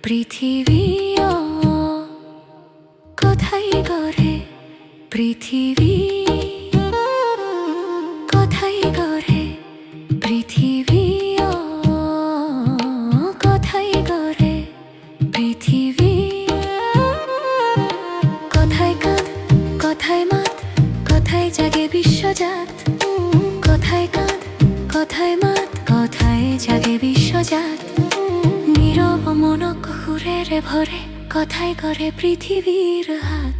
পৃথিবী কোথায় গড়ে পৃথিবী কোথায় গড়ে পৃথিবী কোথায় গড়ে পৃথিবী কোথায় কাঁদ কোথায় মাত কোথায় জাগে বিশ্বজাত কোথায় কাঁদ কোথায় মাত কোথায় জাগে বিশ্বজাত নীরব মনক হুরেরে ভরে কোথায় গড়ে পৃথিবীর হাত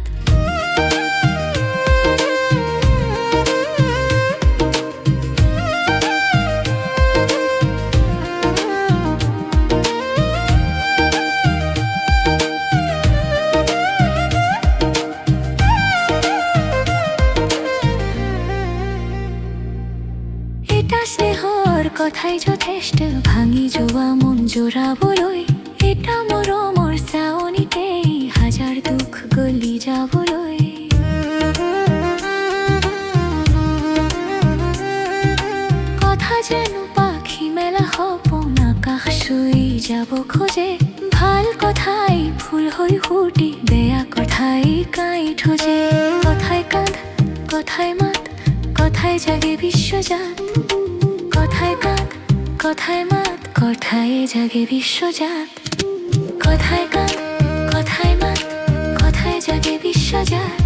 এটা স্নেহর কথাই যথেষ্ট ভাঙি যোৱা মন জোৰাবলৈ এটা মৰমৰ চাৱনিতেই হাজাৰ দুখ গলি যাবলৈ কথা যেন পাখি মেলা সপোন আকাশ চুই যাব খোজে ভাল কথাই ফুল হৈ ফুটি বেয়া কথাই কাই থোজে কথাই কাঁদ কথাই মাত কথায় জাগে বিশ্বজাত কথায় কাঁদ কথায় মাত কথায় জাগে বিশ্বজাত কথায় কাঁদ কথায় মাত কথায় জাগে বিশ্বজাত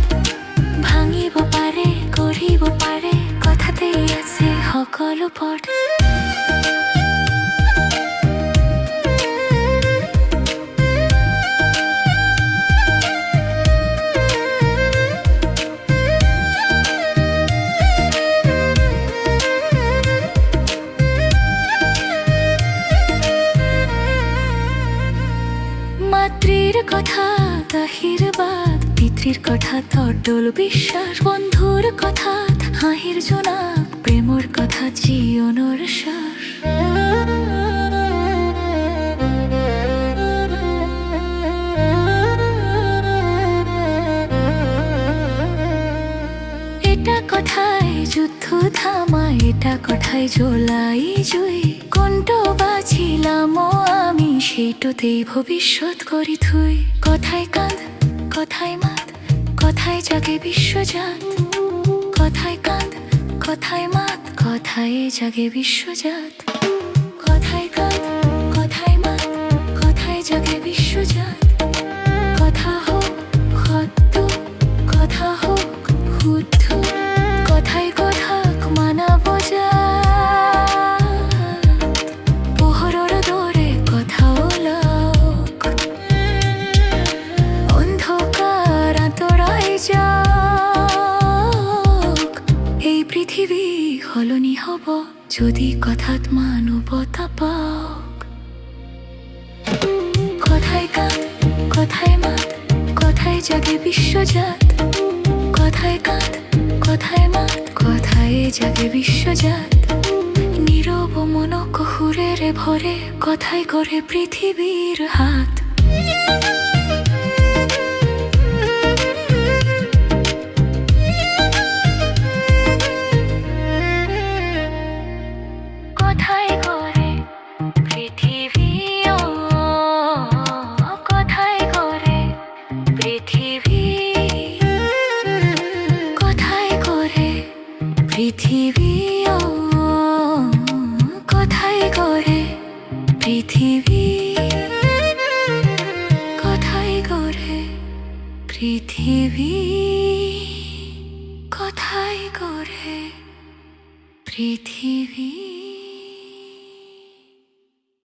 ভাঙিব পাৰে গঢ়িব পাৰে কথাতেই আছে সকলো পথ মাতৃৰ কথাত আশীৰ্বাদ পিতৃৰ কথাত অটল বিশ্বাস বন্ধুৰ কথাত হাঁহিৰ জোনাক প্ৰেমৰ কথাত জীৱনৰ শ্বাস এটা কথাই যুদ্ধ থামা এটা কথাই জ্বলাই জুই কোনটো বাছিলাম আমি সেইটোতেই ভবিষ্যৎ কৰি থৈ কথাই কাঁদ কথাই মাত কথাই জাগে বিশ্বজাত কথাই কাঁদ কথাই মাত কথাই জাগে বিশ্বজাত কথাই কাঁদ কথাই মাত কথাই জাগে বিশ্বজাত কথা হোক সত্য কথা হোক শুদ্ধ কথাই কথাক মানাব পোহৰৰ দৰে কথা ওলাওক অন্ধকাৰ আঁতৰাই যাওক এই পৃথিৱী সলনি হ'ব যদি কথাত মানৱতা পাওক কথাই কাঁদ কথাই মাত কথাই জাগে বিশ্বজাত কথাই কাঁদ কথাই মাত কথাই জাগে বিশ্বজাত নীরব মনক হুরেরে ভরে কথাই গড়ে পৃথিবীর হাত কথাই গড়ে পৃথিবী কথাই গড়ে পৃথিবী কথাই গড়ে পৃথিবী কথাই গড়ে পৃথিবী কথাই গড়ে পৃথিবী কথাই গড়ে পৃথিবী